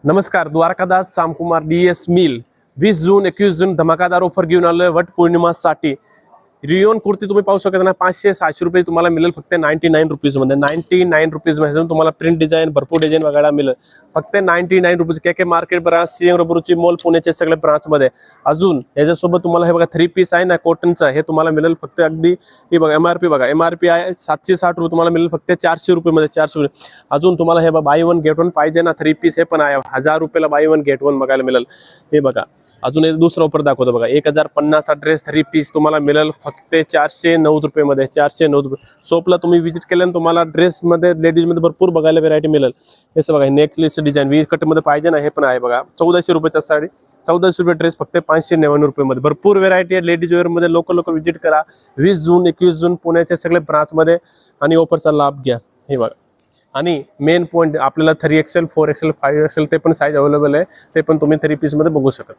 नमस्कार, Dwarkadas सामकुमार DS mill 20 जून 21 जून धमाकादार offer घेऊन आलोय वट पौर्णिमासाठी। रियोन कुर्ती तुम्ही पाहू शकता ना, 500-700 रुपये तुम्हाला मिळेल फक्त 99 रुपीज मध्ये। 99 रुपीज मध्ये तुम्हाला प्रिंट डिझाइन भरपूर डिझाइन बघायला मिळेल फक्त 99 रुपीज। के मार्केट ब्रांच, सीएम रुची मॉल पुण्याचे सगळे ब्रांच मध्ये। अजून याच्यासोबत तुम्हाला हे बघा 3 पीस आहे ना कॉटनचा, हे तुम्हाला मिळेल फक्त अगदी हे बघा MRP बघा, MRP आहे 760 रुपये, तुम्हाला मिळेल फक्त 400 रुपये मध्ये। 400 रुपये। अजून तुम्हाला हे बाय वन गेट वन पाहिजे ना 3 पीस, हे पण आहे 1000 रुपयाला बाय वन गेट वन बघायला मिळेल। हे बघा अजून एक दुसरा ऑफर दाखवतो बघा, 1050 चा ड्रेस 3 पीस तुम्हाला मिळेल फक्त 409 रुपये मध्ये। 409 रुपये। शॉपला तुम्ही विजिट केल्यानंतर तुम्हाला ड्रेस मध्ये लेडीज मध्ये भरपूर बघायला व्हरायटी मिळेल। हे बघा नेकलेस डिझाइन वी कट मध्ये पाहिजे ना, हे पण आहे बघा 1400 रुपयाचा साडी, 1400 रुपये ड्रेस फक्त 599 रुपये मध्ये। भरपूर व्हरायटी आहे लेडीज वेअर मध्ये। लोकल विजिट करा 20 जून 21 जून पुण्याच्या सगळे ब्रांच मध्ये आणि ऑफरचा लाभ घ्या। हे बघा आणि मेन पॉइंट आपल्याला 3XL 4XL 5XL ते पण साईज अवेलेबल आहे, ते पण तुम्ही 3 पीस मध्ये बघू शकता।